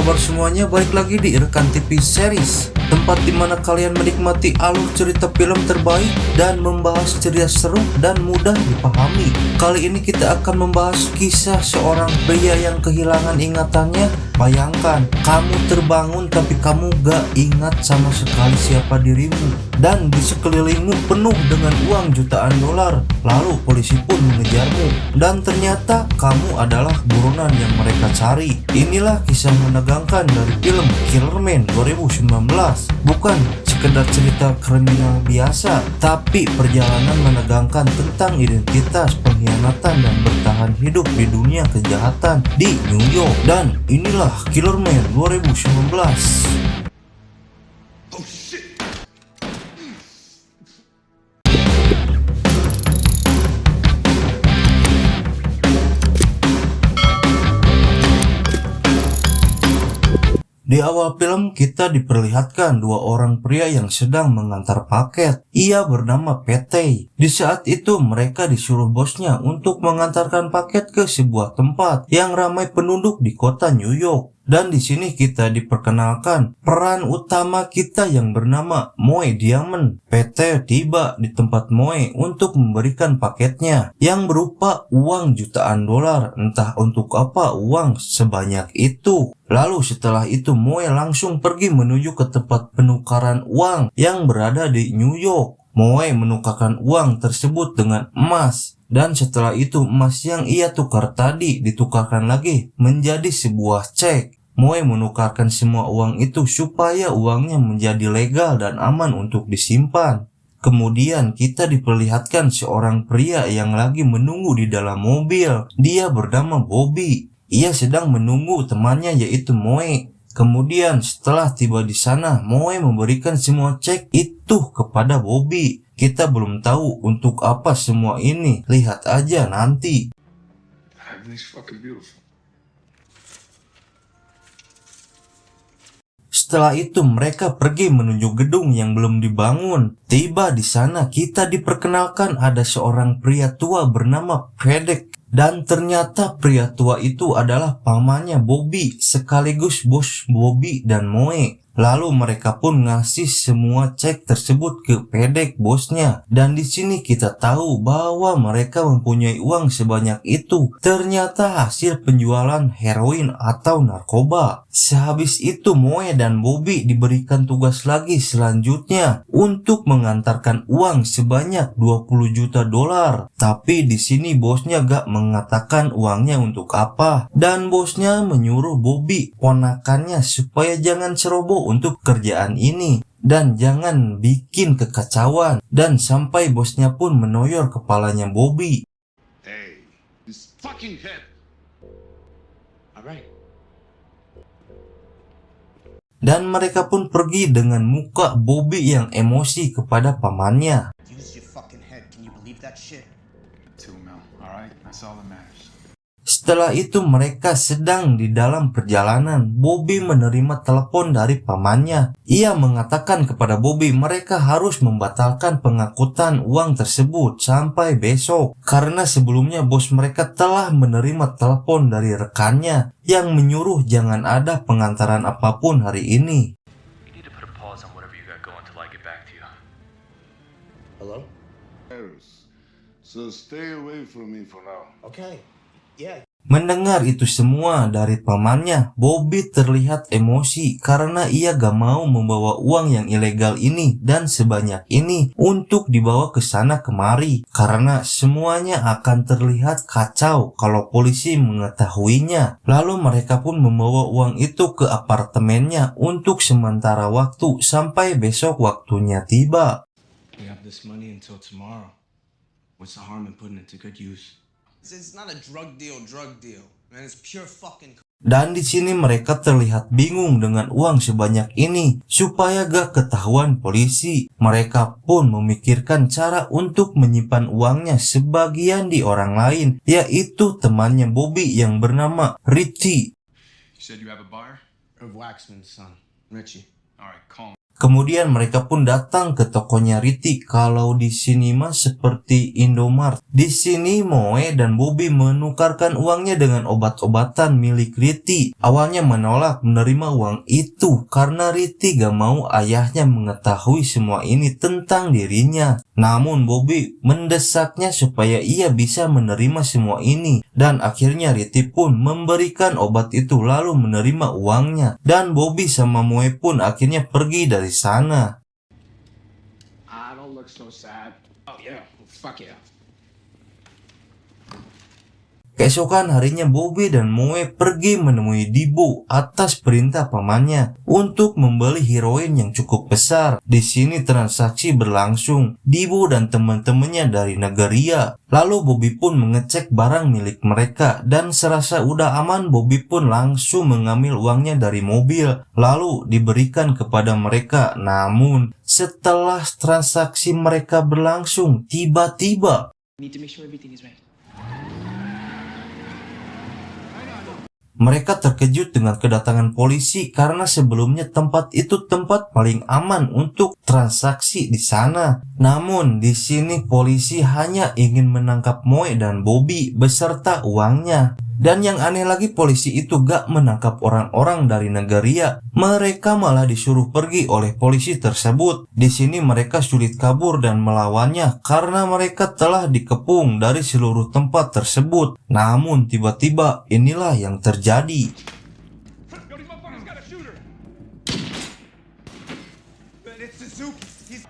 kabar semuanya? Balik lagi di Rekan TV Series, tempat dimana kalian menikmati alur cerita film terbaik dan membahas cerita seru dan mudah dipahami. Kali ini kita akan membahas kisah seorang pria yang kehilangan ingatannya. Bayangkan, kamu terbangun tapi kamu gak ingat sama sekali siapa dirimu, dan di sekelilingmu penuh dengan uang jutaan dolar. Lalu polisi pun mengejarmu, dan ternyata kamu adalah buronan yang mereka cari. Inilah kisah menegangkan dari film Killerman 2019. Bukan sekedar cerita kriminal biasa, tapi perjalanan menegangkan tentang identitas, pengkhianatan, dan bertahan hidup di dunia kejahatan di New York. Dan inilah Killerman 2019. Di awal film kita diperlihatkan dua orang pria yang sedang mengantar paket. Ia bernama PT. Di saat itu mereka disuruh bosnya untuk mengantarkan paket ke sebuah tempat yang ramai penduduk di kota New York. Dan di sini kita diperkenalkan peran utama kita yang bernama Moe Diamond. PT tiba di tempat Moe untuk memberikan paketnya yang berupa uang jutaan dolar. Entah untuk apa uang sebanyak itu. Lalu setelah itu Moe langsung pergi menuju ke tempat penukaran uang yang berada di New York. Moe menukarkan uang tersebut dengan emas. Dan setelah itu emas yang ia tukar tadi ditukarkan lagi menjadi sebuah cek. Moe menukarkan semua uang itu supaya uangnya menjadi legal dan aman untuk disimpan. Kemudian kita diperlihatkan seorang pria yang lagi menunggu di dalam mobil. Dia bernama Bobby. Ia sedang menunggu temannya yaitu Moe. Kemudian setelah tiba di sana, Moe memberikan semua cek itu kepada Bobby. Kita belum tahu untuk apa semua ini. Lihat aja nanti. Setelah itu mereka pergi menuju gedung yang belum dibangun. Tiba di sana kita diperkenalkan ada seorang pria tua bernama Fredek. Dan ternyata pria tua itu adalah pamannya Bobby sekaligus bos Bobby dan Moe. Lalu mereka pun ngasih semua cek tersebut ke Fredek bosnya. Dan di sini kita tahu bahwa mereka mempunyai uang sebanyak itu. Ternyata hasil penjualan heroin atau narkoba. Sehabis itu Moe dan Bobby diberikan tugas lagi selanjutnya untuk mengantarkan uang sebanyak 20 juta dolar. Tapi di sini bosnya gak mengatakan uangnya untuk apa. Dan bosnya menyuruh Bobby ponakannya supaya jangan ceroboh untuk kerjaan ini dan jangan bikin kekacauan. Dan sampai bosnya pun menoyor kepalanya Bobby. Hey, this fucking head. Alright. Dan mereka pun pergi dengan muka Bobby yang emosi kepada pamannya. Use your fucking head. Can you believe that shit? 2 mil, alright? That's all that matters. Setelah itu mereka sedang di dalam perjalanan. Bobby menerima telepon dari pamannya. Ia mengatakan kepada Bobby mereka harus membatalkan pengangkutan uang tersebut sampai besok. Karena sebelumnya bos mereka telah menerima telepon dari rekannya yang menyuruh jangan ada pengantaran apapun hari ini. You need to put a pause on whatever you got going till I get back to you. Hello? So stay away from me for now. Okay. Yeah. Mendengar itu semua dari pamannya, Bobby terlihat emosi karena ia gak mau membawa uang yang ilegal ini dan sebanyak ini untuk dibawa ke sana kemari. Karena semuanya akan terlihat kacau kalau polisi mengetahuinya. Lalu mereka pun membawa uang itu ke apartemennya untuk sementara waktu sampai besok waktunya tiba. We have this money until tomorrow. What's the harm in putting it to good use? It's not a drug deal, man. It's pure fucking. Dan di sini mereka terlihat bingung dengan uang sebanyak ini. Supaya gak ketahuan polisi, mereka pun memikirkan cara untuk menyimpan uangnya sebagian di orang lain, yaitu temannya Bobby yang bernama Richie. You said you have a buyer? Of Waxman's son, Richie. Alright, call him. Kemudian mereka pun datang ke tokonya Riti. Kalau di sini mah seperti Indomart. Di sini Moe dan Bobby menukarkan uangnya dengan obat-obatan milik Riti. Awalnya menolak menerima uang itu karena Riti gak mau ayahnya mengetahui semua ini tentang dirinya. Namun Bobby mendesaknya supaya ia bisa menerima semua ini. Dan akhirnya Riti pun memberikan obat itu lalu menerima uangnya. Dan Bobby sama Moe pun akhirnya pergi dari sana. I don't look so sad. Oh, yeah. Fuck yeah. Keesokan harinya Bobby dan Moe pergi menemui Dibo atas perintah pamannya untuk membeli heroin yang cukup besar. Di sini transaksi berlangsung. Dibo dan teman-temannya dari Nagaria. Lalu Bobby pun mengecek barang milik mereka dan serasa udah aman, Bobby pun langsung mengambil uangnya dari mobil lalu diberikan kepada mereka. Namun setelah transaksi mereka berlangsung, tiba-tiba Need to make sure everything is right. mereka terkejut dengan kedatangan polisi karena sebelumnya tempat itu tempat paling aman untuk transaksi di sana. Namun di sini polisi hanya ingin menangkap Moe dan Bobby beserta uangnya. Dan yang aneh lagi, polisi itu gak menangkap orang-orang dari Nagaria. Mereka malah disuruh pergi oleh polisi tersebut. Di sini mereka sulit kabur dan melawannya karena mereka telah dikepung dari seluruh tempat tersebut. Namun tiba-tiba inilah yang terjadi. Yo, these motherfuckers got a shooter. Man, it's Suzuki. He's...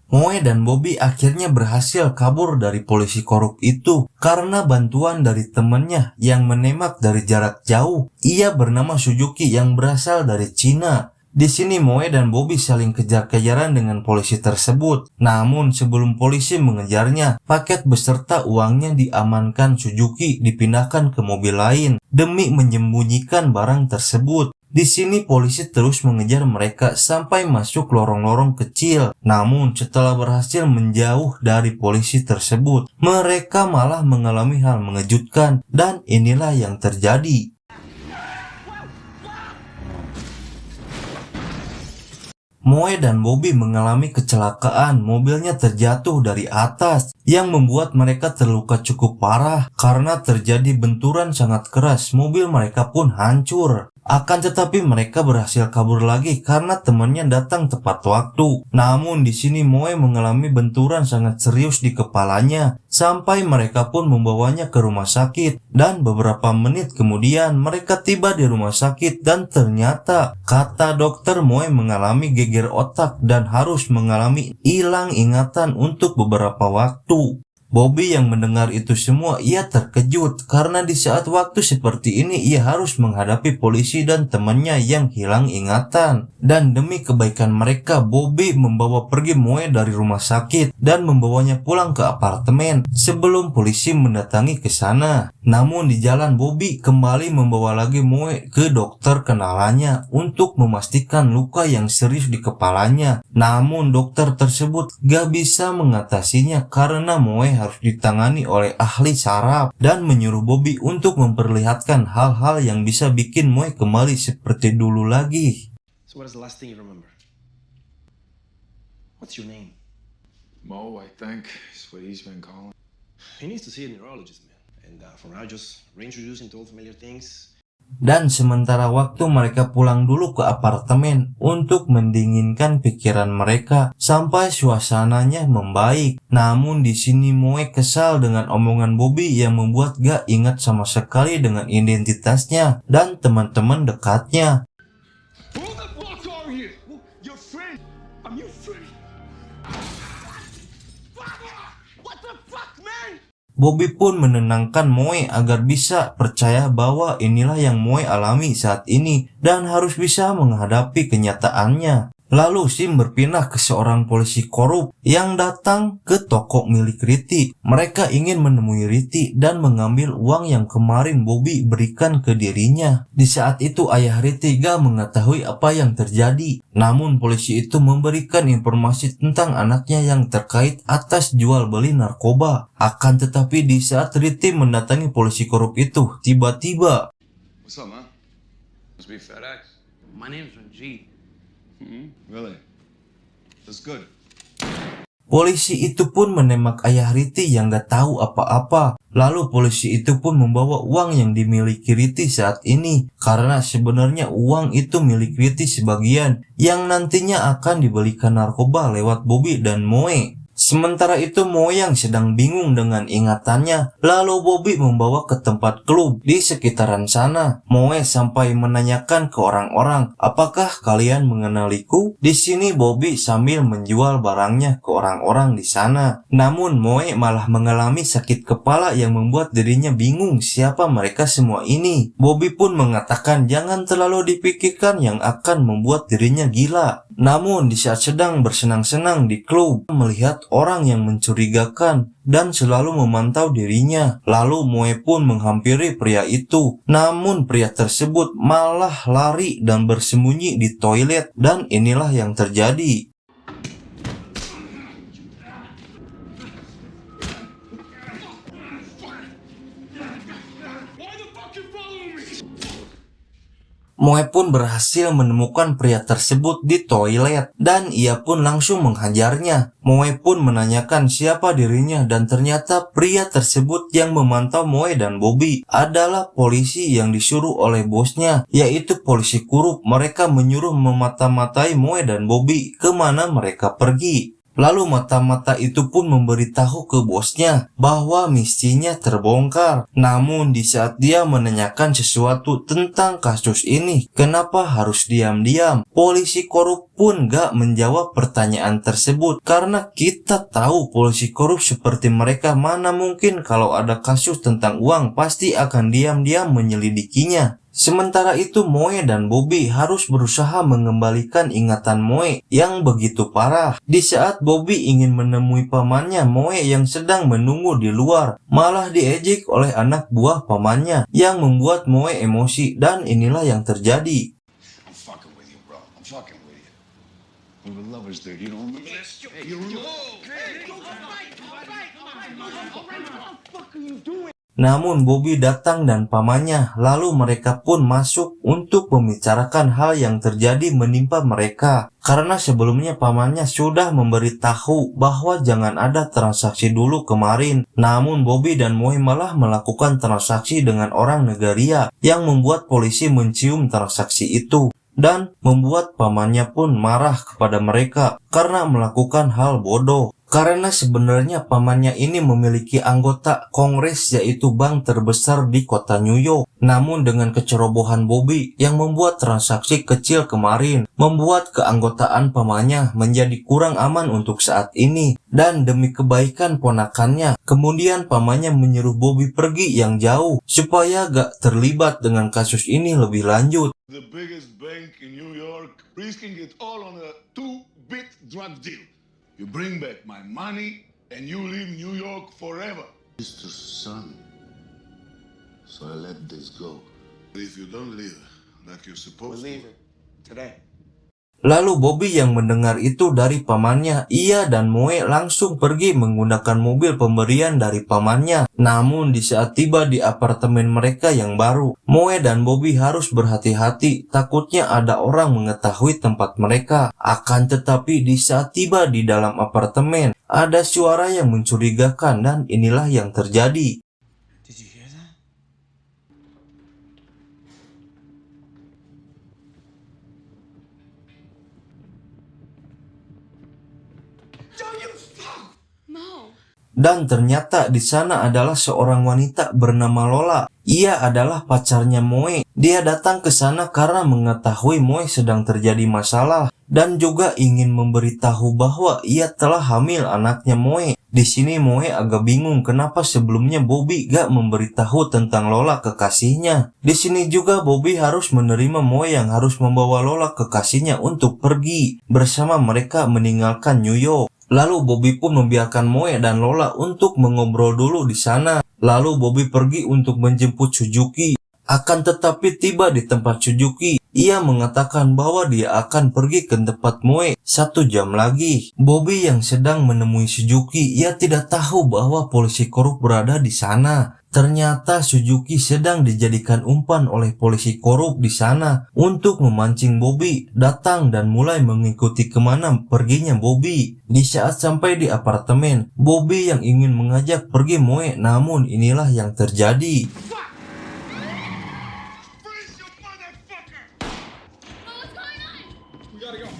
Moe dan Bobby akhirnya berhasil kabur dari polisi korup itu karena bantuan dari temannya yang menembak dari jarak jauh. Ia bernama Suzuki yang berasal dari Cina. Di sini Moe dan Bobby saling kejar-kejaran dengan polisi tersebut. Namun sebelum polisi mengejarnya, paket beserta uangnya diamankan Suzuki dipindahkan ke mobil lain demi menyembunyikan barang tersebut. Di sini polisi terus mengejar mereka sampai masuk lorong-lorong kecil. Namun setelah berhasil menjauh dari polisi tersebut, mereka malah mengalami hal mengejutkan dan inilah yang terjadi. Moe dan Bobby mengalami kecelakaan, mobilnya terjatuh dari atas yang membuat mereka terluka cukup parah karena terjadi benturan sangat keras. Mobil mereka pun hancur. Akan tetapi mereka berhasil kabur lagi karena temannya datang tepat waktu. Namun di sini Moe mengalami benturan sangat serius di kepalanya sampai mereka pun membawanya ke rumah sakit. Dan beberapa menit kemudian mereka tiba di rumah sakit dan ternyata kata dokter Moe mengalami geger otak dan harus mengalami hilang ingatan untuk beberapa waktu. Bobby yang mendengar itu semua, ia terkejut karena di saat waktu seperti ini ia harus menghadapi polisi dan temannya yang hilang ingatan. Dan demi kebaikan mereka, Bobby membawa pergi Moe dari rumah sakit dan membawanya pulang ke apartemen sebelum polisi mendatangi ke sana. Namun di jalan Bobby kembali membawa lagi Moe ke dokter kenalannya untuk memastikan luka yang serius di kepalanya. Namun dokter tersebut gak bisa mengatasinya karena Moe harus ditangani oleh ahli saraf dan menyuruh Bobby untuk memperlihatkan hal-hal yang bisa bikin Moe kembali seperti dulu lagi. So what is the last thing you remember? What's your name? Mo, I think, is what he's been calling. He needs to see a neurologist, man. And for now, just reintroduce him to all familiar things. Dan sementara waktu mereka pulang dulu ke apartemen untuk mendinginkan pikiran mereka sampai suasananya membaik. Namun di sini Moe kesal dengan omongan Bobby yang membuat gak ingat sama sekali dengan identitasnya dan teman-teman dekatnya. Who the fuck are you? Your friend. I'm your friend. What the fuck, man? Bobby pun menenangkan Moe agar bisa percaya bahwa inilah yang Moe alami saat ini dan harus bisa menghadapi kenyataannya. Lalu Sim berpindah ke seorang polisi korup yang datang ke toko milik Riti. Mereka ingin menemui Riti dan mengambil uang yang kemarin Bobby berikan ke dirinya. Di saat itu ayah Riti gak mengetahui apa yang terjadi. Namun polisi itu memberikan informasi tentang anaknya yang terkait atas jual beli narkoba. Akan tetapi di saat Riti mendatangi polisi korup itu, tiba-tiba What's up, man? Must be FedEx. My name's Ranjit. Really? That's good. Polisi itu pun menembak ayah Riti yang gak tahu apa-apa. Lalu polisi itu pun membawa uang yang dimiliki Riti saat ini. Karena sebenarnya uang itu milik Riti sebagian yang nantinya akan dibelikan narkoba lewat Bobby dan Moe. Sementara itu Moe yang sedang bingung dengan ingatannya, lalu Bobby membawa ke tempat klub di sekitaran sana. Moe sampai menanyakan ke orang-orang, apakah kalian mengenaliku? Di sini Bobby sambil menjual barangnya ke orang-orang di sana. Namun Moe malah mengalami sakit kepala yang membuat dirinya bingung siapa mereka semua ini. Bobby pun mengatakan jangan terlalu dipikirkan yang akan membuat dirinya gila. Namun di saat sedang bersenang-senang di klub, melihat orang yang mencurigakan dan selalu memantau dirinya. Lalu Moe pun menghampiri pria itu. Namun pria tersebut malah lari dan bersembunyi di toilet, dan inilah yang terjadi. Why the fuck you following me? Moe pun berhasil menemukan pria tersebut di toilet dan ia pun langsung menghajarnya. Moe pun menanyakan siapa dirinya dan ternyata pria tersebut yang memantau Moe dan Bobby adalah polisi yang disuruh oleh bosnya, yaitu polisi Kurup. Mereka menyuruh memata-matai Moe dan Bobby kemana mereka pergi. Lalu mata-mata itu pun memberitahu ke bosnya bahwa misinya terbongkar. Namun di saat dia menanyakan sesuatu tentang kasus ini, kenapa harus diam-diam? Polisi korup pun gak menjawab pertanyaan tersebut. Karena kita tahu polisi korup seperti mereka, mana mungkin kalau ada kasus tentang uang pasti akan diam-diam menyelidikinya. Sementara itu Moe dan Bobby harus berusaha mengembalikan ingatan Moe yang begitu parah. Di saat Bobby ingin menemui pamannya, Moe yang sedang menunggu di luar malah diejek oleh anak buah pamannya yang membuat Moe emosi, dan inilah yang terjadi. I'm fucking with you, bro. I'm fucking with you. We were lovers, dude. You don't remember this? Namun Bobby datang dan pamannya, lalu mereka pun masuk untuk membicarakan hal yang terjadi menimpa mereka. Karena sebelumnya pamannya sudah memberitahu bahwa jangan ada transaksi dulu kemarin. Namun Bobby dan Moe malah melakukan transaksi dengan orang Negaria yang membuat polisi mencium transaksi itu. Dan membuat pamannya pun marah kepada mereka karena melakukan hal bodoh. Karena sebenarnya pamannya ini memiliki anggota kongres, yaitu bank terbesar di kota New York. Namun dengan kecerobohan Bobby yang membuat transaksi kecil kemarin, membuat keanggotaan pamannya menjadi kurang aman untuk saat ini. Dan demi kebaikan ponakannya, kemudian pamannya menyuruh Bobby pergi yang jauh supaya gak terlibat dengan kasus ini lebih lanjut. The biggest bank in New York risking it all on a 2-bit drug deal. You bring back my money and you leave New York forever. Mr. Son, so I let this go. If you don't leave like you're supposed to. Today. Lalu Bobby yang mendengar itu dari pamannya, ia dan Moe langsung pergi menggunakan mobil pemberian dari pamannya. Namun di saat tiba di apartemen mereka yang baru, Moe dan Bobby harus berhati-hati, takutnya ada orang mengetahui tempat mereka. Akan tetapi di saat tiba di dalam apartemen, ada suara yang mencurigakan dan inilah yang terjadi. Did you hear that? Mo. Dan ternyata di sana adalah seorang wanita bernama Lola. Ia adalah pacarnya Moe. Dia datang ke sana karena mengetahui Moe sedang terjadi masalah dan juga ingin memberitahu bahwa ia telah hamil anaknya Moe. Di sini Moe agak bingung kenapa sebelumnya Bobby gak memberitahu tentang Lola kekasihnya. Di sini juga Bobby harus menerima Moe yang harus membawa Lola kekasihnya untuk pergi bersama mereka meninggalkan New York. Lalu Bobby pun membiarkan Moe dan Lola untuk mengobrol dulu di sana. Lalu Bobby pergi untuk menjemput Suzuki. Akan tetapi tiba di tempat Suzuki, Ia mengatakan bahwa dia akan pergi ke tempat Moe 1 jam lagi. Bobby yang sedang menemui Suzuki, ia tidak tahu bahwa polisi korup berada di sana. Ternyata Suzuki sedang dijadikan umpan oleh polisi korup di sana untuk memancing Bobby datang dan mulai mengikuti kemana perginya Bobby. Di saat sampai di apartemen, Bobby yang ingin mengajak pergi Moe, namun inilah yang terjadi. Freeze, you motherfucker! What's going on? We gotta go.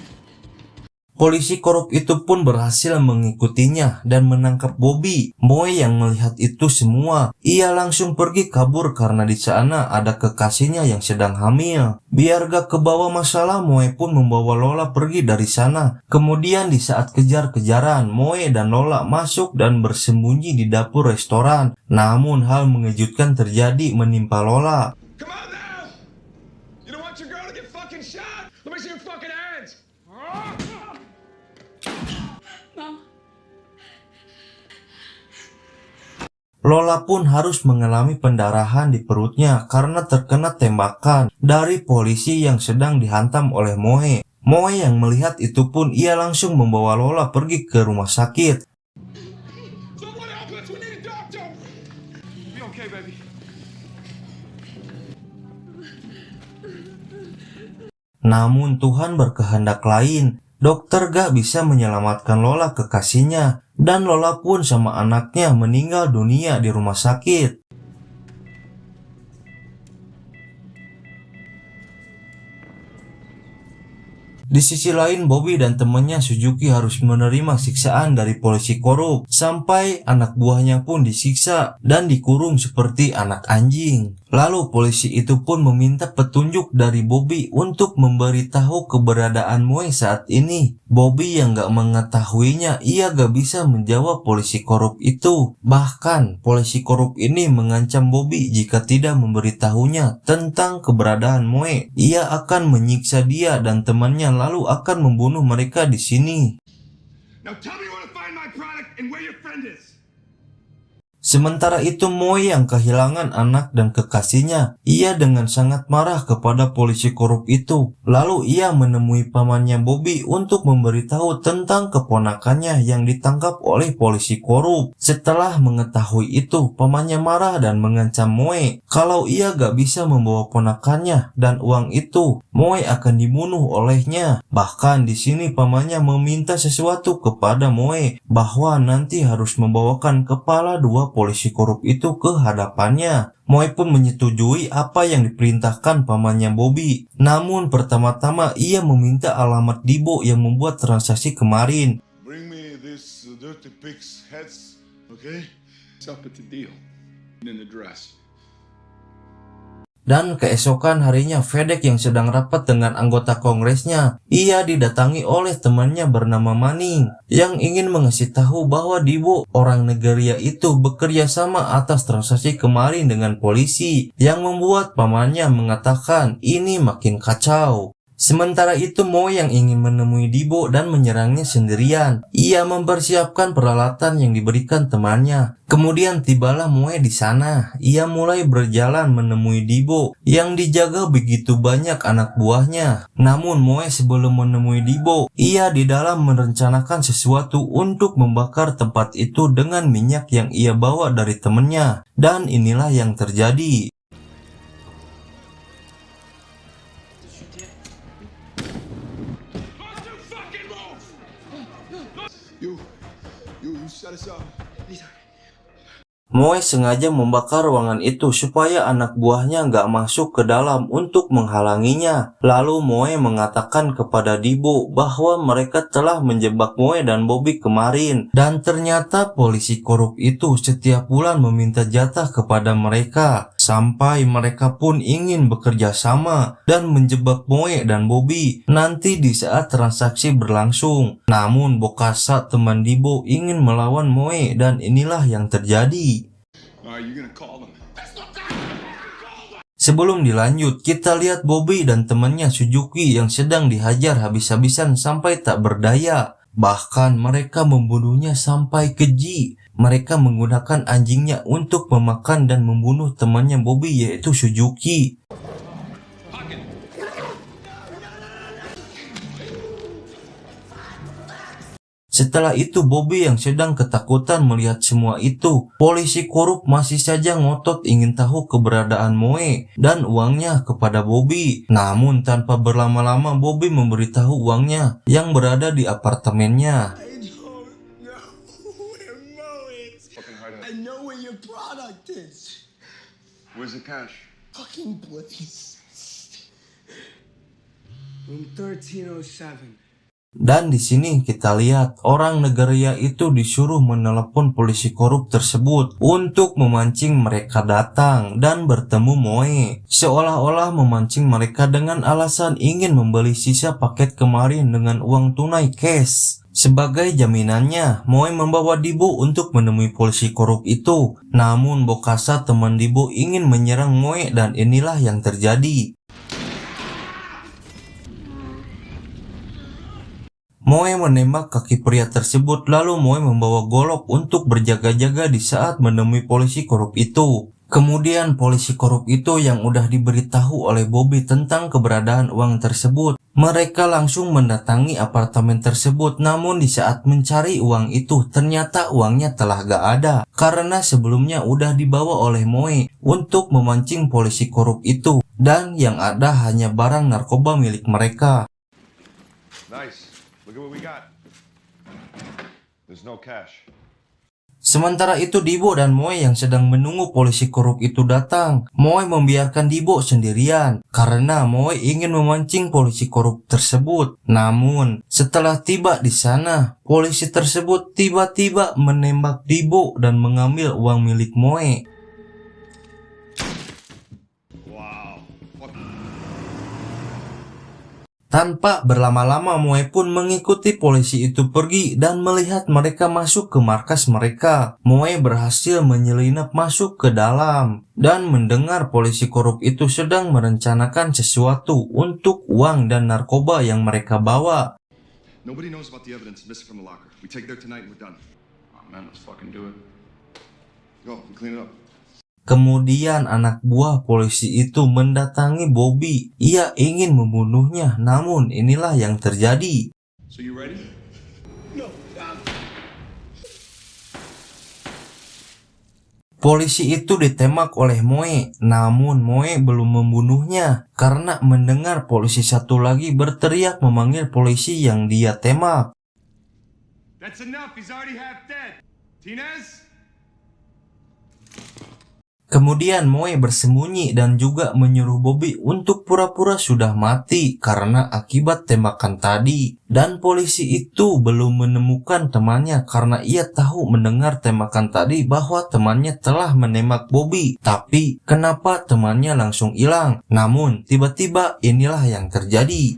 Polisi korup itu pun berhasil mengikutinya dan menangkap Bobby. Moe yang melihat itu semua, ia langsung pergi kabur karena di sana ada kekasihnya yang sedang hamil. Biar gak kebawa masalah, Moe pun membawa Lola pergi dari sana. Kemudian di saat kejar-kejaran, Moe dan Lola masuk dan bersembunyi di dapur restoran. Namun hal mengejutkan terjadi menimpa Lola. Come on now! You don't want your girl to get fucking shot? Let me see your fucking hands! Mom. Lola pun harus mengalami pendarahan di perutnya karena terkena tembakan dari polisi yang sedang dihantam oleh Moe. Moe yang melihat itu pun ia langsung membawa Lola pergi ke rumah sakit. Someone help us! We need a doctor! Be okay, baby. Namun Tuhan berkehendak lain. Dokter gak bisa menyelamatkan Lola kekasihnya, dan Lola pun sama anaknya meninggal dunia di rumah sakit. Di sisi lain, Bobby dan temannya Suzuki harus menerima siksaan dari polisi korup, sampai anak buahnya pun disiksa dan dikurung seperti anak anjing. Lalu polisi itu pun meminta petunjuk dari Bobby untuk memberitahu keberadaan Moe saat ini. Bobby yang gak mengetahuinya, ia gak bisa menjawab polisi korup itu. Bahkan polisi korup ini mengancam Bobby jika tidak memberitahunya tentang keberadaan Moe, ia akan menyiksa dia dan temannya lalu akan membunuh mereka di sini. Now tell me where to find my product and where your friend is. Sementara itu Moe yang kehilangan anak dan kekasihnya, ia dengan sangat marah kepada polisi korup itu. Lalu ia menemui pamannya Bobby untuk memberitahu tentang keponakannya yang ditangkap oleh polisi korup. Setelah mengetahui itu, pamannya marah dan mengancam Moe kalau ia gak bisa membawa ponakannya dan uang itu, Moe akan dibunuh olehnya. Bahkan di sini pamannya meminta sesuatu kepada Moe bahwa nanti harus membawakan kepala dua polisi korup itu ke hadapannya. Moe pun menyetujui apa yang diperintahkan pamannya Bobby. Namun pertama-tama ia meminta alamat Dibo yang membuat transaksi kemarin. Bring me this dirty pig's heads, okay? It's up at the deal. In the dress. Dan keesokan harinya FedEx yang sedang rapat dengan anggota kongresnya, ia didatangi oleh temannya bernama Manning yang ingin mengasih tahu bahwa Dibo orang Nigeria itu bekerja sama atas transaksi kemarin dengan polisi, yang membuat pamannya mengatakan ini makin kacau. Sementara itu Moe yang ingin menemui Dibo dan menyerangnya sendirian. Ia mempersiapkan peralatan yang diberikan temannya. Kemudian tibalah Moe di sana. Ia mulai berjalan menemui Dibo yang dijaga begitu banyak anak buahnya. Namun Moe sebelum menemui Dibo, ia di dalam merencanakan sesuatu untuk membakar tempat itu dengan minyak yang ia bawa dari temannya. Dan inilah yang terjadi. Don't you fucking move! You shut us up. Moe sengaja membakar ruangan itu supaya anak buahnya nggak masuk ke dalam untuk menghalanginya. Lalu Moe mengatakan kepada Dibo bahwa mereka telah menjebak Moe dan Bobby kemarin. Dan ternyata polisi korup itu setiap bulan meminta jatah kepada mereka. Sampai mereka pun ingin bekerja sama dan menjebak Moe dan Bobby nanti di saat transaksi berlangsung. Namun Bokasa teman Dibo ingin melawan Moe dan inilah yang terjadi. Alright, you're gonna call them. That's not that! Sebelum dilanjut, kita lihat Bobby dan temannya Suzuki yang sedang dihajar habis-habisan sampai tak berdaya. Bahkan mereka membunuhnya sampai keji. Mereka menggunakan anjingnya untuk memakan dan membunuh temannya Bobby yaitu Suzuki. Setelah itu Bobby yang sedang ketakutan melihat semua itu. Polisi korup masih saja ngotot ingin tahu keberadaan Moe dan uangnya kepada Bobby. Namun tanpa berlama-lama Bobby memberitahu uangnya yang berada di apartemennya. I know where your product is. Where's the cash? Fucking place. Room 1307. Dan di sini kita lihat orang Negeria itu disuruh menelepon polisi korup tersebut untuk memancing mereka datang dan bertemu Moe. Seolah-olah memancing mereka dengan alasan ingin membeli sisa paket kemarin dengan uang tunai cash. Sebagai jaminannya, Moe membawa Dibo untuk menemui polisi korup itu. Namun Bokasa teman Dibo ingin menyerang Moe dan inilah yang terjadi. Moe menembak kaki pria tersebut lalu Moe membawa golok untuk berjaga-jaga di saat menemui polisi korup itu. Kemudian polisi korup itu yang udah diberitahu oleh Bobby tentang keberadaan uang tersebut. Mereka langsung mendatangi apartemen tersebut, namun di saat mencari uang itu ternyata uangnya telah gak ada. Karena sebelumnya udah dibawa oleh Moe untuk memancing polisi korup itu. Dan yang ada hanya barang narkoba milik mereka. Nice. Look at what we got. There's no cash. Sementara itu Dibo dan Moe yang sedang menunggu polisi korup itu datang. Moe membiarkan Dibo sendirian karena Moe ingin memancing polisi korup tersebut. Namun setelah tiba di sana, polisi tersebut tiba-tiba menembak Dibo dan mengambil uang milik Moe. Tanpa berlama-lama Moe pun mengikuti polisi itu pergi dan melihat mereka masuk ke markas mereka. Moe berhasil menyelinap masuk ke dalam dan mendengar polisi korup itu sedang merencanakan sesuatu untuk uang dan narkoba yang mereka bawa. Nobody knows about the evidence missing from the locker. We take it there tonight and we're done. Oh man, let's fucking do it. Go, we clean it up. Kemudian anak buah polisi itu mendatangi Bobby. Ia ingin membunuhnya, namun inilah yang terjadi. So you ready? Polisi itu ditembak oleh Moe, namun Moe belum membunuhnya karena mendengar polisi satu lagi berteriak memanggil polisi yang dia tembak. That's enough. He's already half dead. Tinez? Kemudian Moe bersembunyi dan juga menyuruh Bobby untuk pura-pura sudah mati karena akibat tembakan tadi. Dan polisi itu belum menemukan temannya karena ia tahu mendengar tembakan tadi bahwa temannya telah menembak Bobby. Tapi kenapa temannya langsung hilang? Namun tiba-tiba inilah yang terjadi.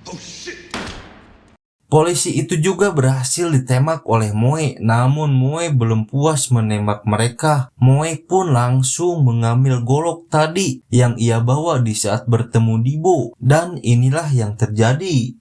Oh shit! Polisi itu juga berhasil ditembak oleh Moe, namun Moe belum puas menembak mereka. Moe pun langsung mengambil golok tadi yang ia bawa di saat bertemu Dibo. Dan inilah yang terjadi.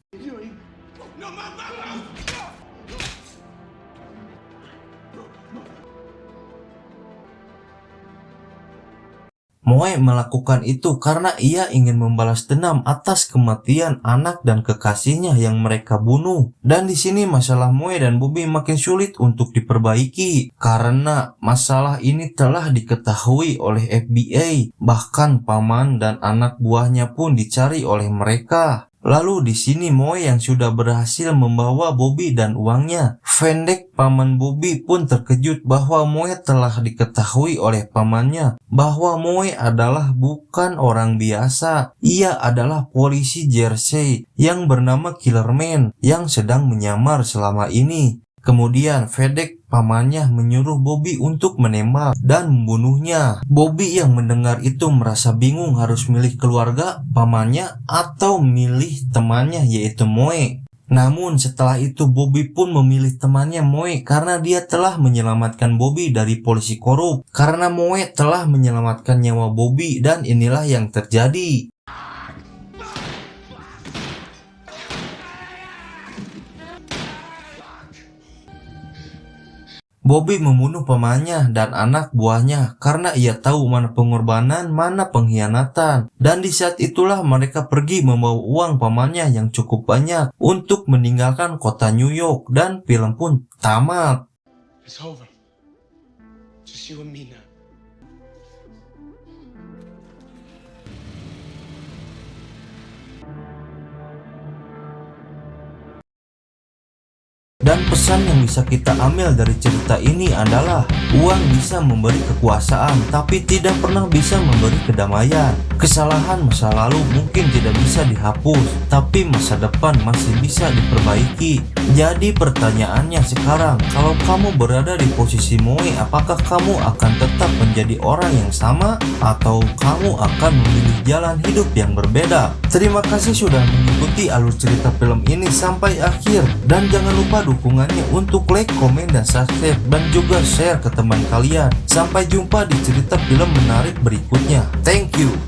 Moe melakukan itu karena ia ingin membalas dendam atas kematian anak dan kekasihnya yang mereka bunuh. Dan di sini masalah Moe dan Bobby makin sulit untuk diperbaiki karena masalah ini telah diketahui oleh FBI. Bahkan paman dan anak buahnya pun dicari oleh mereka. Lalu di sini Moe yang sudah berhasil membawa Bobby dan uangnya. Fendek paman Bobby pun terkejut bahwa Moe telah diketahui oleh pamannya bahwa Moe adalah bukan orang biasa. Ia adalah polisi Jersey yang bernama Killerman yang sedang menyamar selama ini. Kemudian Fendek pamannya menyuruh Bobby untuk menembak dan membunuhnya. Bobby yang mendengar itu merasa bingung harus milih keluarga pamannya atau milih temannya yaitu Moe. Namun setelah itu Bobby pun memilih temannya Moe karena dia telah menyelamatkan Bobby dari polisi korup. Karena Moe telah menyelamatkan nyawa Bobby dan inilah yang terjadi. Bobby membunuh pamannya dan anak buahnya karena ia tahu mana pengorbanan, mana pengkhianatan. Dan di saat itulah mereka pergi membawa uang pamannya yang cukup banyak untuk meninggalkan kota New York, dan film pun tamat. It's over. Just you and me now. Dan pesan yang bisa kita ambil dari cerita ini adalah uang bisa memberi kekuasaan tapi tidak pernah bisa memberi kedamaian. Kesalahan masa lalu mungkin tidak bisa dihapus, tapi masa depan masih bisa diperbaiki. Jadi pertanyaannya sekarang, kalau kamu berada di posisi Moe, apakah kamu akan tetap menjadi orang yang sama atau kamu akan memilih jalan hidup yang berbeda? Terima kasih sudah mengikuti alur cerita film ini sampai akhir, dan jangan lupa dukungannya untuk like, komen, dan subscribe, dan juga share ke teman kalian. Sampai jumpa di cerita film menarik berikutnya. Thank you.